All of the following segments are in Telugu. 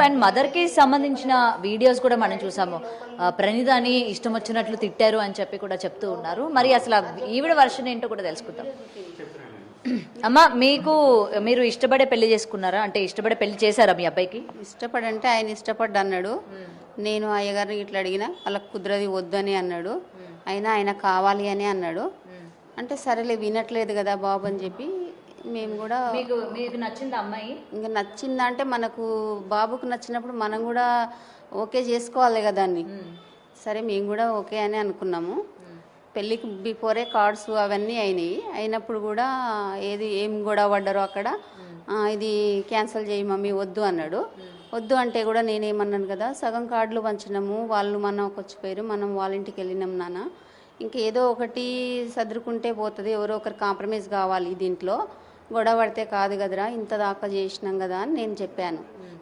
అండ్ మదర్ కి సంబంధించిన వీడియోస్ కూడా మనం చూసాము. ప్రణీతాని ఇష్టం వచ్చినట్లు తిట్టారు అని చెప్పి కూడా చెప్తూ ఉన్నారు. మరి అసలు ఈవిడ వర్షన్ ఏంటో కూడా తెలుసుకుందాం. అమ్మ, మీరు ఇష్టపడే పెళ్లి చేసుకున్నారా? అంటే ఇష్టపడే పెళ్లి చేశారా మీ అబ్బాయికి? ఇష్టపడంటే ఆయన ఇష్టపడ్డా అన్నాడు. నేను అయ్యగారిని ఇట్లా అడిగినా వాళ్ళకి కుదరది వద్దని అన్నాడు. అయినా ఆయన కావాలి అని అన్నాడు. అంటే సరేలే వినట్లేదు కదా బాబు అని చెప్పి మేము కూడా మీకు నచ్చింది అమ్మాయి? ఇంకా నచ్చిందా అంటే మనకు బాబుకు నచ్చినప్పుడు మనం కూడా ఓకే చేసుకోవాలి కదా దాన్ని. సరే మేము కూడా ఓకే అని అనుకున్నాము. పెళ్ళికి బిఫోరే కార్డ్స్ అవన్నీ అయినప్పుడు కూడా ఏం గొడవ పడ్డారో అక్కడ ఇది క్యాన్సిల్ చేయి మమ్మీ వద్దు అన్నాడు. వద్దు అంటే కూడా నేనేమన్నాను కదా, సగం కార్డులు పంచినాము, వాళ్ళు మనకు వచ్చిపోయారు, మనం వాళ్ళ ఇంటికి వెళ్ళినాం నాన్న, ఇంకేదో ఒకటి సదురుకుంటే పోతుంది, ఎవరో ఒకరు కాంప్రమైజ్ కావాలి, దీంట్లో గొడవ పడితే కాదు కదరా, ఇంత దాకా చేసినాం కదా అని నేను చెప్పాను.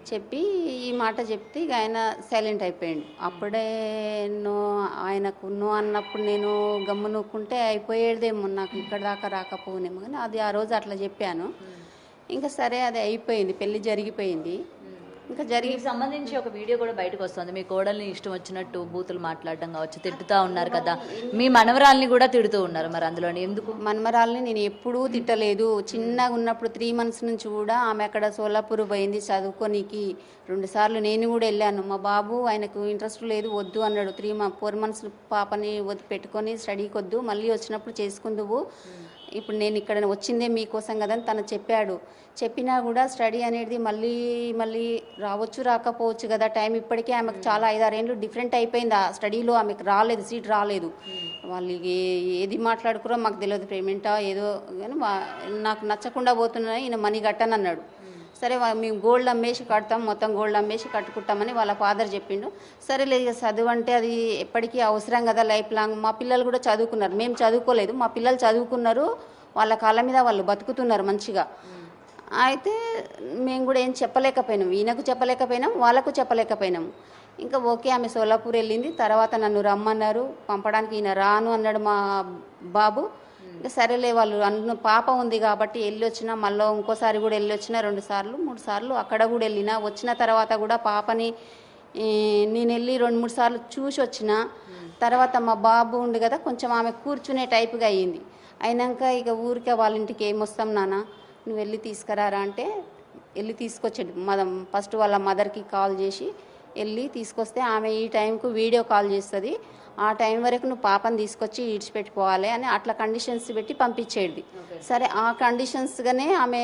చెప్పి ఈ మాట చెప్తే ఇక ఆయన సైలెంట్ అయిపోయాడు. అప్పుడే ఆయనకు నో అన్నప్పుడు నేను గమ్మునుక్కుంటే అయిపోయేదేమో, నాకు ఇక్కడ దాకా రాకపోనేమో, కానీ అది ఆ రోజు అట్లా చెప్పాను. ఇంకా సరే అది అయిపోయింది, పెళ్ళి జరిగిపోయింది. ఇంకా సంబంధించి ఒక వీడియో కూడా బయటకు వస్తుంది. మీ కోడల్ని ఇష్టం వచ్చినట్టు బూతులు మాట్లాడడం కావచ్చు, తిట్టుతా ఉన్నారు కదా, మీ మనవరాల్ని కూడా తిడుతూ ఉన్నారు. మరి అందులో ఎందుకు? మనవరాల్ని నేను ఎప్పుడూ తిట్టలేదు. చిన్నగా ఉన్నప్పుడు 3 months నుంచి కూడా ఆమె అక్కడ సోలాపూర్ పోయింది చదువుకోనికి. 2 సార్లు నేను కూడా వెళ్ళాను. మా బాబు ఆయనకు ఇంట్రెస్ట్ లేదు, వద్దు అన్నాడు. 4 months పాపని పెట్టుకొని స్టడీకి వద్దు, మళ్ళీ వచ్చినప్పుడు చేసుకుందువు, ఇప్పుడు నేను ఇక్కడ వచ్చిందే మీకోసం కదా అని తను చెప్పాడు. చెప్పినా కూడా స్టడీ అనేది మళ్ళీ రావచ్చు రాకపోవచ్చు కదా, టైం ఇప్పటికే ఆమెకు చాలా 5-6 ఏళ్ళు డిఫరెంట్ అయిపోయింది. ఆ స్టడీలో ఆమెకు రాలేదు, సీట్ రాలేదు. వాళ్ళు ఏది మాట్లాడుకురో మాకు తెలియదు, పేమెంటా ఏదో, కానీ నాకు నచ్చకుండా పోతున్నా, ఈయన మనీ కట్టను అన్నాడు. సరే మేము గోల్డ్ అమ్మేసి కడతాం, మొత్తం గోల్డ్ అమ్మేసి కట్టుకుంటామని వాళ్ళ ఫాదర్ చెప్పిండు. సరే లేదు, చదువు అంటే అది ఎప్పటికీ అవసరం కదా, లైఫ్ లాంగ్. మా పిల్లలు కూడా చదువుకున్నారు, మేము చదువుకోలేదు, మా పిల్లలు చదువుకున్నారు, వాళ్ళ కాళ్ళ మీద వాళ్ళు బతుకుతున్నారు మంచిగా. అయితే మేము కూడా ఏం చెప్పలేకపోయినాం, ఈయనకు చెప్పలేకపోయినాం, వాళ్ళకు చెప్పలేకపోయినాము. ఇంకా ఓకే, ఆమె సోలాపూర్ వెళ్ళింది. తర్వాత నన్ను రమ్మన్నారు, పంపడానికి ఈయన రాను అన్నాడు మా బాబు. ఇంకా సరేలే, వాళ్ళు పాప ఉంది కాబట్టి వెళ్ళి వచ్చినా, మళ్ళీ ఇంకోసారి కూడా వెళ్ళి వచ్చినా, 2 సార్లు 3 సార్లు అక్కడ కూడా వెళ్ళినా. వచ్చిన తర్వాత కూడా పాపని నేను వెళ్ళి 2-3 సార్లు చూసి వచ్చిన తర్వాత మా బాబు ఉంది కదా, కొంచెం ఆమె కూర్చునే టైప్గా అయ్యింది. అయినాక ఇక ఊరికే వాళ్ళ ఇంటికి ఏమొస్తాం నాన్న, నువ్వు వెళ్ళి తీసుకురారా అంటే వెళ్ళి తీసుకొచ్చాడు. ఫస్ట్ వాళ్ళ మదర్కి కాల్ చేసి వెళ్ళి తీసుకొస్తే ఆమె ఈ టైంకు వీడియో కాల్ చేస్తుంది, ఆ టైం వరకు నువ్వు పాపని తీసుకొచ్చి ఈడ్చిపెట్టుకోవాలి అని అట్లా కండిషన్స్ పెట్టి పంపించేది. సరే ఆ కండిషన్స్గానే ఆమె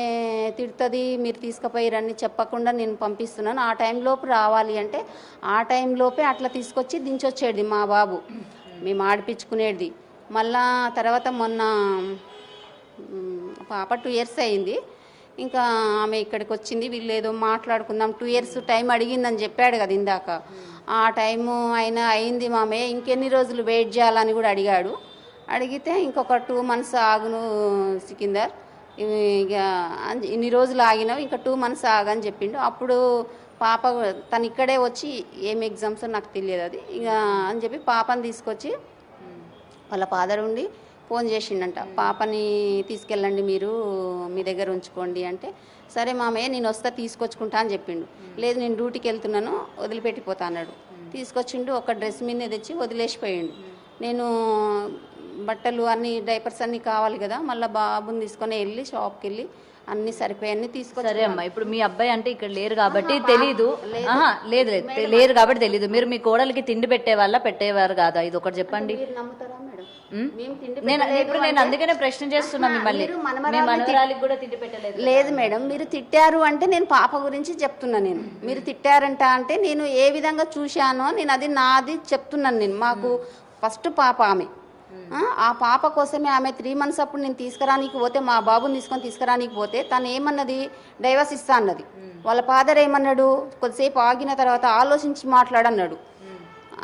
తిడుతుంది, మీరు తీసుకుపోయారని చెప్పకుండా నేను పంపిస్తున్నాను, ఆ టైంలోపు రావాలి అంటే ఆ టైంలోపే అట్లా తీసుకొచ్చి దించొచ్చేది మా బాబు, మేము ఆడిపించుకునేది. మళ్ళా తర్వాత మొన్న పాప 2 years అయింది. ఇంకా ఆమె ఇక్కడికి వచ్చింది, వీళ్ళు ఏదో మాట్లాడుకుందాం, 2 years టైం అడిగిందని చెప్పాడు కదా ఇందాక, ఆ టైము అయింది మామయ్య, ఇంకెన్ని రోజులు వెయిట్ చేయాలని కూడా అడిగాడు. అడిగితే ఇంకొక 2 months ఆగును సికిందర్, ఇక ఇన్ని రోజులు ఆగినావు, ఇంకా 2 months ఆగని చెప్పిండు. అప్పుడు పాప తను ఇక్కడే వచ్చి ఏం ఎగ్జామ్స్ నాకు తెలియదు అది ఇక అని చెప్పి పాపని తీసుకొచ్చి వాళ్ళ ఫాదర్ ఉండి ఫోన్ చేసిండంట, పాపని తీసుకెళ్ళండి, మీరు మీ దగ్గర ఉంచుకోండి అంటే, సరే మామయ్య నేను వస్తా తీసుకొచ్చుకుంటా అని చెప్పిండు. లేదు నేను డ్యూటీకి వెళ్తున్నాను, వదిలిపెట్టిపోతా అన్నాడు. తీసుకొచ్చిండు, ఒక డ్రెస్ మీదే తెచ్చి వదిలేసిపోయిండు. నేను బట్టలు అన్ని డైపర్స్ అన్నీ కావాలి కదా, మళ్ళీ బాబుని తీసుకొని వెళ్ళి షాప్కి వెళ్ళి అన్ని సరిపోయాన్ని తీసుకొచ్చి. సరే అమ్మా, ఇప్పుడు మీ అబ్బాయి అంటే ఇక్కడ లేరు కాబట్టి తెలీదు, లేరు కాబట్టి తెలీదు, మీరు మీ కోడలికి తిండి పెట్టేవారు కాదా, ఇది ఒకటి చెప్పండి. నమ్ముతారా మేడం? నేను అందుకనే ప్రశ్న చేస్తున్నా మిమ్మల్ని, కూడా తిండి పెట్టలేదు. లేదు మేడం, మీరు తిట్టారు అంటే నేను పాప గురించి చెప్తున్నా. నేను మీరు తిట్టారంట అంటే నేను ఏ విధంగా చూశానో నేను అది నాది చెప్తున్నాను. నేను మాకు ఫస్ట్ పాప ఆమె, ఆ పాప కోసమే ఆమె 3 months అప్పుడు నేను తీసుకురానికి పోతే, మా బాబుని తీసుకురానికి పోతే తను ఏమన్నది, డైవర్స్ ఇస్తా అన్నది. వాళ్ళ ఫాదర్ ఏమన్నాడు, కొద్దిసేపు ఆగిన తర్వాత ఆలోచించి మాట్లాడన్నాడు.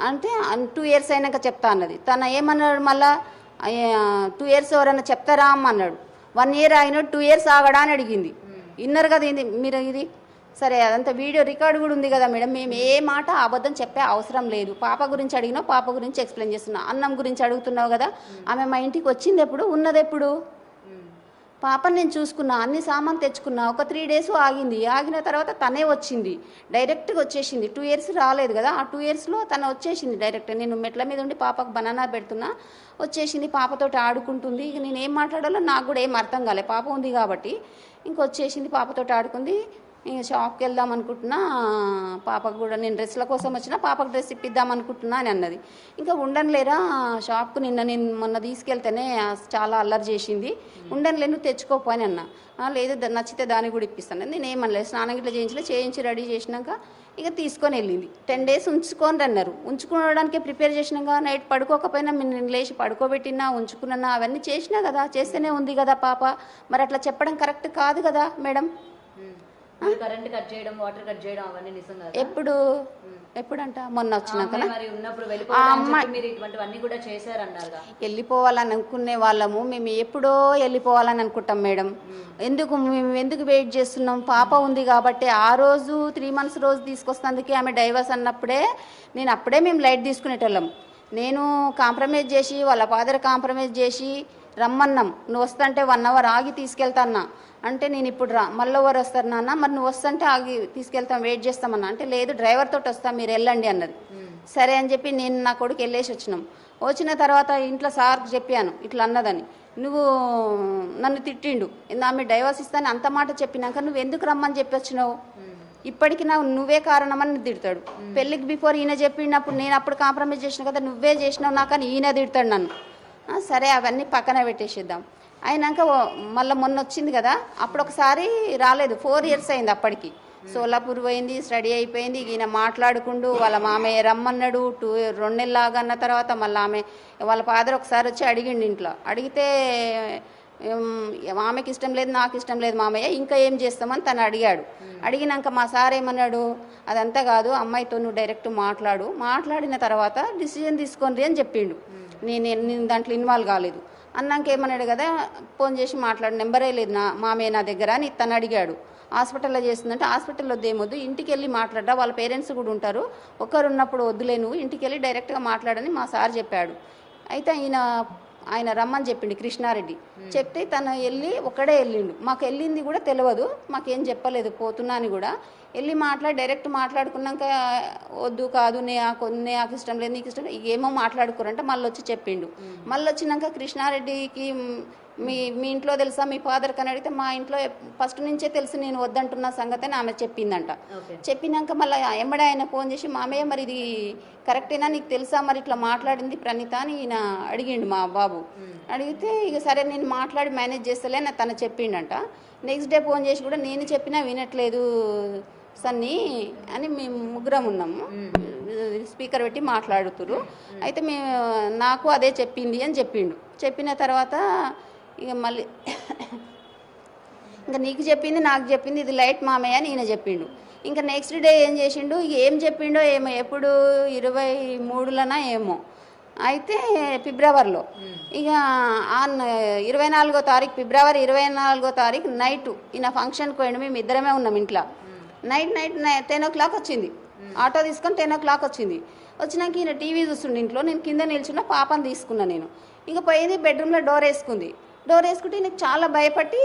అంటే 2 years అయినాక చెప్తా అన్నది. తను ఏమన్నాడు మళ్ళా, 2 years ఎవరన్నా చెప్తారా అమ్మ అన్నాడు. 1 year ఆగినాడు, 2 years ఆగడా అని అడిగింది. విన్నారు కదా ఇది మీరు, ఇది సరే అదంతా వీడియో రికార్డు కూడా ఉంది కదా మేడం. మేము ఏ మాట అబద్ధం చెప్పే అవసరం లేదు. పాప గురించి అడిగినావు, పాప గురించి ఎక్స్ప్లెయిన్ చేస్తున్నావు. అన్నం గురించి అడుగుతున్నావు కదా, ఆమె మా ఇంటికి వచ్చింది ఎప్పుడు, ఉన్నది ఎప్పుడు, పాపని నేను చూసుకున్నా, అన్ని సామాన్ తెచ్చుకున్నా. ఒక 3 days ఆగింది. ఆగిన తర్వాత తనే వచ్చింది, డైరెక్ట్గా వచ్చేసింది. 2 years రాలేదు కదా, ఆ 2 yearsలో తను వచ్చేసింది డైరెక్ట్. నేను మెట్ల మీద ఉండి పాపకు బనానా పెడుతున్నా, వచ్చేసింది. పాపతోటి ఆడుకుంటుంది. ఇక నేను ఏం మాట్లాడాలో నాకు కూడా ఏం అర్థం కాలే, పాప ఉంది కాబట్టి. ఇంకొచ్చేసింది, పాపతోటి ఆడుకుంది. ఇంక షాప్కి వెళ్దాం అనుకుంటున్నా, పాపకు కూడా నేను డ్రెస్ల కోసం వచ్చినా, పాపకు డ్రెస్ ఇప్పిద్దాం అనుకుంటున్నా అని అన్నది. ఇంకా ఉండనులేరా షాప్కు, నేను మొన్న తీసుకెళ్తేనే చాలా అల్లరి చేసింది, ఉండనులే నువ్వు తెచ్చుకోపో అని అన్నా. లేదు నచ్చితే దాన్ని కూడా ఇప్పిస్తాను. నేను ఏమనలేదు, స్నానం ఇట్లా చేయించి రెడీ చేసినాక ఇక తీసుకొని వెళ్ళింది. 10 days ఉంచుకొని అన్నారు. ఉంచుకోవడానికే ప్రిపేర్ చేసినాక నైట్ పడుకోకపోయినా నేను లేచి పడుకోబెట్టినా, ఉంచుకున్నా, అవన్నీ చేసినా కదా, చేస్తేనే ఉంది కదా పాప. మరి అట్లా చెప్పడం కరెక్ట్ కాదు కదా మేడం. కరెంట్ కట్ చేయడం, వాటర్ కట్ చేయడం అవన్నీ నిజం కాదా? ఎప్పుడంట మొన్న వచ్చినాక మరి ఉన్నప్పుడు వెళ్ళిపోవాలి మీరు ఇటువంటివన్నీ కూడా చేశారన్నారుగా. వెళ్ళిపోవాలని అనుకునే వాళ్ళము, మేము ఎప్పుడో వెళ్ళిపోవాలని అనుకుంటాం మేడం. మేము ఎందుకు వెయిట్ చేస్తున్నాం? పాప ఉంది కాబట్టి. ఆ రోజు 3 months రోజు తీసుకొస్తున్నందుకే ఆమె డైవర్స్ అన్నప్పుడే మేము లైట్ తీసుకునేటోళ్ళం. నేను కాంప్రమైజ్ చేసి, వాళ్ళ ఫాదర్ కాంప్రమైజ్ చేసి రమ్మన్నాం. నువ్వు వస్తుంటే 1 hour ఆగి తీసుకెళ్తాన్నా అంటే, నేను ఇప్పుడు మళ్ళీ ఎవరు వస్తారు నాన్న, మరి నువ్వు వస్తుంటే ఆగి తీసుకెళ్తాం, వెయిట్ చేస్తామన్నా అంటే, లేదు డ్రైవర్ తోటి వస్తాం, మీరు వెళ్ళండి అన్నది. సరే అని చెప్పి నేను నా కొడుకు వెళ్ళేసి వచ్చినాం. వచ్చిన తర్వాత ఇంట్లో సార్కి చెప్పాను ఇట్లా అన్నదని. నువ్వు నన్ను తిట్టిండు, ఆమె డైవర్స్ ఇస్తాను అంత మాట చెప్పినాక నువ్వు ఎందుకు రమ్మని చెప్పి వచ్చినావు, ఇప్పటికి నువ్వే కారణమని తిడతాడు. పెళ్ళికి బిఫోర్ ఈయన చెప్పినప్పుడు నేను అప్పుడు కాంప్రమైజ్ చేసిన కదా, నువ్వే చేసినావు నాకని ఈయన తిడతాడు నన్ను. సరే అవన్నీ పక్కన పెట్టేసిద్దాం. అయినాక మళ్ళీ మొన్న వచ్చింది కదా, అప్పుడు ఒకసారి రాలేదు. 4 years అయింది అప్పటికి. సోలాపూర్ పోయింది, స్టడీ అయిపోయింది. ఈయన మాట్లాడుకుంటూ వాళ్ళ మామయ్య రమ్మన్నాడు. 2 నెలలు ఆగన్న తర్వాత మళ్ళీ వాళ్ళ ఫాదర్ ఒకసారి వచ్చి అడిగిండు ఇంట్లో. అడిగితే ఆమెకి ఇష్టం లేదు, నాకు ఇష్టం లేదు మామయ్య, ఇంకా ఏం చేస్తామని తను అడిగాడు. అడిగినాక మా సార్ ఏమన్నాడు, అదంతా కాదు, అమ్మాయితో నువ్వు డైరెక్ట్ మాట్లాడిన తర్వాత డిసిజన్ తీసుకోండి అని చెప్పిండు. నేను దాంట్లో ఇన్వాల్వ్ కాలేదు. అన్నాక ఏమన్నాడు కదా, ఫోన్ చేసి మాట్లాడు, నెంబరే లేదు మామయ్య నా దగ్గర అని తను అడిగాడు. హాస్పిటల్లో చేస్తుందంటే, హాస్పిటల్లో వద్దేమొద్దు, ఇంటికి వెళ్ళి మాట్లాడ్డా, వాళ్ళ పేరెంట్స్ కూడా ఉంటారు, ఒకరు ఉన్నప్పుడు వద్దులే, నువ్వు ఇంటికి వెళ్ళి డైరెక్ట్గా మాట్లాడని మా సార్ చెప్పాడు. అయితే ఆయన రమ్మని చెప్పిండు కృష్ణారెడ్డి. చెప్తే తను ఒక్కడే వెళ్ళిండు. మాకు వెళ్ళింది కూడా తెలియదు, మాకేం చెప్పలేదు పోతున్నా అని కూడా. వెళ్ళి డైరెక్ట్ మాట్లాడుకున్నాక వద్దు కాదు నాకు ఇష్టం లేదు, నీకు ఇష్టం లేదు, ఏమో మాట్లాడుకోరంటే మళ్ళీ వచ్చి చెప్పిండు. మళ్ళీ వచ్చినాక కృష్ణారెడ్డికి మీ ఇంట్లో తెలుసా మీ ఫాదర్కి అని అడిగితే, మా ఇంట్లో ఫస్ట్ నుంచే తెలుసు నేను వద్దంటున్న సంగతి అని ఆమె చెప్పిందంట. చెప్పినాక మళ్ళీ ఎమ్మడే ఆయన ఫోన్ చేసి, మామయ్య మరి ఇది కరెక్టేనా, నీకు తెలుసా మరి ఇట్లా మాట్లాడింది ప్రణీత అని ఈయన అడిగిండు మా బాబు. అడిగితే ఇక సరే నేను మాట్లాడి మేనేజ్ చేస్తలే అని తను చెప్పిండంట. నెక్స్ట్ డే ఫోన్ చేసి కూడా నేను చెప్పినా వినట్లేదు సన్నీ అని మేము ముగ్గురం ఉన్నాము, స్పీకర్ పెట్టి మాట్లాడుతురు. అయితే నాకు అదే చెప్పింది అని చెప్పిండు. చెప్పిన తర్వాత ఇక మళ్ళీ ఇంకా నీకు చెప్పింది నాకు చెప్పింది ఇది లైట్ మామయ్య అని ఈయన చెప్పిండు. ఇంకా నెక్స్ట్ డే ఏం చేసిండు, ఏం చెప్పిండో ఏమో, ఎప్పుడు 23లోనా ఏమో, అయితే ఫిబ్రవరిలో ఇక 24వ తారీఖు, ఫిబ్రవరి 24వ తారీఖు నైట్ ఈయన ఫంక్షన్కి పోయిండు. మేము ఇద్దరమే ఉన్నాం ఇంట్లో. నైట్ 10 o'clock వచ్చింది, ఆటో తీసుకొని 10 o'clock వచ్చింది. వచ్చినాక ఈయన టీవీ చూస్తుండే ఇంట్లో, నేను కింద నిల్చున్న, పాపను తీసుకున్నా నేను. ఇంకా పోయింది బెడ్రూమ్లో డోర్ వేసుకుంటే నీకు చాలా భయపడి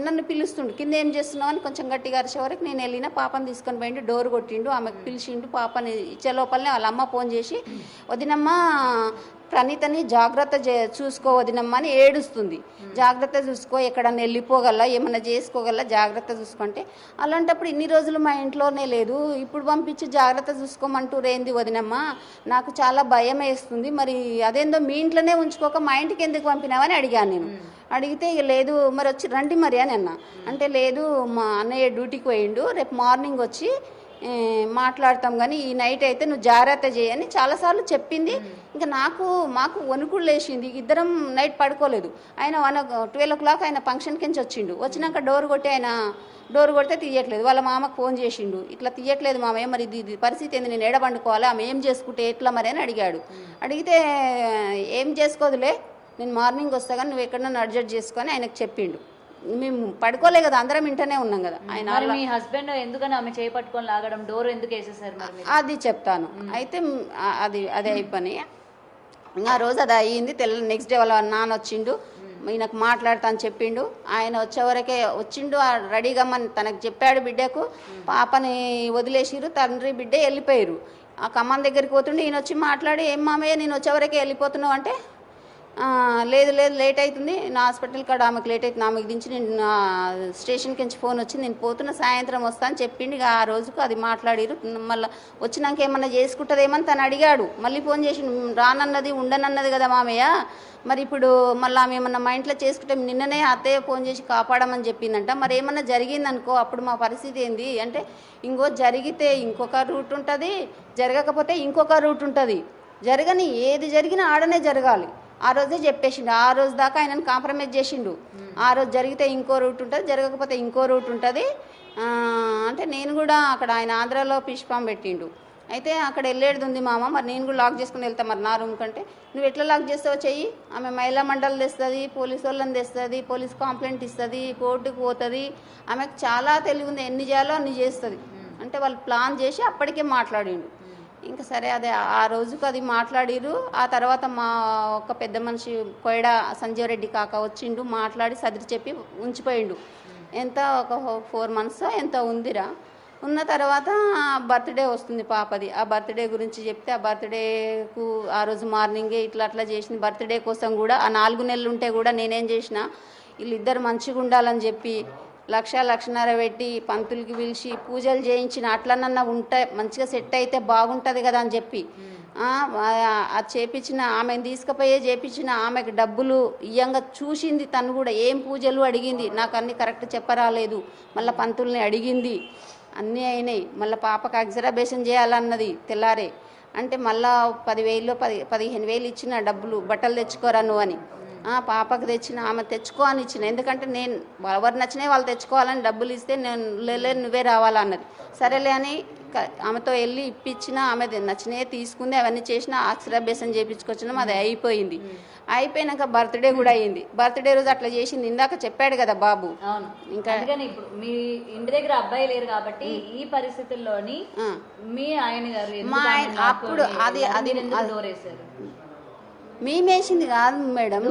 నన్ను పిలుస్తుండు, కింద ఏం చేస్తున్నావు అని కొంచెం గట్టిగా అరిచే వరకు నేను వెళ్ళిన, పాపను తీసుకొని పోయిండు, డోర్ కొట్టిండు, ఆమెకు పిలిచిండు. పాపని ఇచ్చే లోపలనే వాళ్ళ అమ్మ ఫోన్ చేసి, వదినమ్మ ప్రణీతని జాగ్రత్త చూసుకో వదినమ్మ అని ఏడుస్తుంది. జాగ్రత్త చూసుకో, ఎక్కడన్నా వెళ్ళిపోగల, ఏమన్నా చేసుకోగల, జాగ్రత్త చూసుకుంటే. అలాంటప్పుడు ఇన్ని రోజులు మా ఇంట్లోనే లేదు, ఇప్పుడు పంపించి జాగ్రత్త చూసుకోమంటూరేంది వదినమ్మ, నాకు చాలా భయం వేస్తుంది, మరి అదేందో మీ ఇంట్లోనే ఉంచుకోక మా ఇంటికి ఎందుకు పంపినావని అడిగాను నేను. అడిగితే ఇక లేదు మరి వచ్చి రండి మరి అని అన్న. అంటే లేదు మా అన్నయ్య డ్యూటీకి పోయిండు, రేపు మార్నింగ్ వచ్చి మాట్లాడతాం, కానీ ఈ నైట్ అయితే నువ్వు జాగ్రత్త చేయని చాలాసార్లు చెప్పింది. ఇంకా మాకు వణుకుడు లేచింది. ఇద్దరం నైట్ పడుకోలేదు. ఆయన 12 o'clock ఆయన ఫంక్షన్కి నుంచి వచ్చిండు. వచ్చినాక డోర్ కొడితే తీయట్లేదు. వాళ్ళ మామకు ఫోన్ చేసిండు, ఇట్లా తీయట్లేదు మామయ్య, మరి ఇది పరిస్థితి ఏంది, నేను ఏడబండుకోవాలి, ఆమె ఏం చేసుకుంటే ఎట్లా మరి అని అడిగాడు. అడిగితే ఏం చేసుకోదులే, నేను మార్నింగ్ వస్తా కానీ నువ్వు ఎక్కడన్నా అడ్జస్ట్ చేసుకొని ఆయనకు చెప్పిండు. మేము పడుకోలే కదా, అందరం ఇంటనే ఉన్నాం కదా. ఆయన మీ హస్బెండ్ ఎందుకని ఆమె చేపట్టుకొని లాగడం, డోర్ ఎందుకు వేసేసారు మరి? అది చెప్తాను. అయితే అది అయిపోయి ఆ రోజు అది అయ్యింది. నెక్స్ట్ డే వాళ్ళ నాన్న వచ్చిండు, ఈయనకు మాట్లాడతా అని చెప్పిండు. ఆయన వచ్చేవరకే వచ్చిండు, రెడీగా తనకు చెప్పాడు బిడ్డకు. పాపని వదిలేసిరు, తండ్రి బిడ్డ వెళ్ళిపోయారు. ఆ ఖమ్మం దగ్గరికి పోతుండే ఈయన వచ్చి మాట్లాడి, ఏం మామయ్య నేను వచ్చేవరకే వెళ్ళిపోతున్నావు అంటే, లేదు లేదు లేట్ అవుతుంది, నా హాస్పిటల్ కాడ ఆమెకు లేట్ అవుతుంది, ఆమెకు దించి నేను స్టేషన్కి నుంచి ఫోన్ వచ్చింది, నేను పోతున్న సాయంత్రం వస్తా అని చెప్పిండు. ఇక ఆ రోజుకు అది మాట్లాడిరు. మళ్ళీ వచ్చినాక ఏమన్నా చేసుకుంటుందేమని తను అడిగాడు. మళ్ళీ ఫోన్ చేసి రానన్నది ఉండనన్నది కదా మామయ్య, మరి ఇప్పుడు మళ్ళీ ఆమె ఏమన్నా మా ఇంట్లో చేసుకుంటే నిన్ననే అత్తయ్య ఫోన్ చేసి కాపాడమని చెప్పిందంట, మరి ఏమన్నా జరిగిందనుకో అప్పుడు మా పరిస్థితి ఏంది అంటే, జరిగితే ఇంకొక రూట్ ఉంటుంది, జరగకపోతే ఇంకొక రూట్ ఉంటుంది. జరగని ఏది జరిగినా ఆడనే జరగాలి. ఆ రోజే చెప్పేసిండు. ఆ రోజు దాకా ఆయనను కాంప్రమైజ్ చేసిండు. ఆ రోజు జరిగితే ఇంకో రూట్ ఉంటుంది, జరగకపోతే ఇంకో రూట్ ఉంటుంది అంటే, నేను కూడా అక్కడ ఆయన ఆంధ్రాలో ఫిష్ ఫామ్ పెట్టిండు. అయితే అక్కడ వెళ్ళేది ఉంది మామ, మరి నేను కూడా లాక్ చేసుకుని వెళ్తా, మరి నా రూమ్ కంటే నువ్వు ఎట్లా లాక్ చేస్తావో చెయ్యి. ఆమె మహిళా మండలి తెస్తుంది, పోలీసు వాళ్ళని తెస్తుంది, పోలీస్ కంప్లైంట్ ఇస్తుంది, కోర్టుకు పోతుంది. ఆమెకు చాలా తెలివి ఉంది, ఎన్ని చేయాలో అన్ని చేస్తుంది అంటే వాళ్ళు ప్లాన్ చేసి అప్పటికే మాట్లాడిండు. ఇంకా సరే అదే ఆ రోజుకు అది మాట్లాడిరు. ఆ తర్వాత మా ఒక పెద్ద మనిషి కోయడ సంజీవ్ రెడ్డి కాక వచ్చిండు, మాట్లాడి సదిరి చెప్పి ఉంచిపోయిండు. ఎంత ఒక 4 months ఎంత ఉందిరా. ఉన్న తర్వాత బర్త్డే వస్తుంది పాపది. ఆ బర్త్డే గురించి చెప్తే, ఆ బర్త్డేకు ఆ రోజు మార్నింగే ఇట్లా అట్లా చేసింది. బర్త్డే కోసం కూడా ఆ 4 నెలలు ఉంటే కూడా నేనేం చేసిన, వీళ్ళిద్దరు మంచిగా ఉండాలని చెప్పి 1,00,000-1,50,000 పెట్టి పంతులకి పిలిచి పూజలు చేయించిన, అట్లనన్నా ఉంటే మంచిగా సెట్ అయితే బాగుంటుంది కదా అని చెప్పి అది చేపించిన, ఆమెను తీసుకుపోయే చేపించిన. ఆమెకు డబ్బులు ఇయ్యంగా చూసింది తను కూడా, ఏం పూజలు అడిగింది, నాకు అన్నీ కరెక్ట్ చెప్పరాలేదు, మళ్ళీ పంతుల్ని అడిగింది, అన్నీ అయినాయి. మళ్ళీ పాపకు అబ్జర్వేషన్ చేయాలన్నది తెల్లారే. అంటే మళ్ళీ 10,000-15,000 ఇచ్చిన డబ్బులు, బట్టలు తెచ్చుకోరా నువ్వు అని. పాపకు తెచ్చిన, ఆమె తెచ్చుకో అని ఇచ్చిన. ఎందుకంటే నేను ఎవరు నచ్చినాయి వాళ్ళు తెచ్చుకోవాలని డబ్బులు ఇస్తే నేను లేదు నువ్వే రావాలన్నది. సరేలే అని ఆమెతో వెళ్ళి ఇప్పించిన, ఆమె నచ్చినాయే తీసుకుంది, అవన్నీ చేసిన, అక్షరాభ్యాసం చేయించుకొచ్చినాం. అది అయిపోయింది. అయిపోయినాక బర్త్డే కూడా అయ్యింది. బర్త్డే రోజు అట్లా చేసింది. ఇందాక చెప్పాడు కదా బాబు. ఇంకా ఇప్పుడు మీ ఇంటి దగ్గర అబ్బాయి లేరు కాబట్టి ఈ పరిస్థితుల్లోని మీ ఆయన గారు మా ఆయన అప్పుడు అది డోరేశారు. మేమేసింది కాదు మేడం,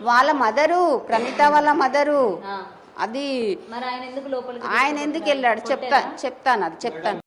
వాళ్ళ మదరు, ప్రణీత వాళ్ళ మదరు. అది ఆయన ఎందుకు లోపలికి ఆయన ఎందుకు వెళ్ళాడు చెప్తాను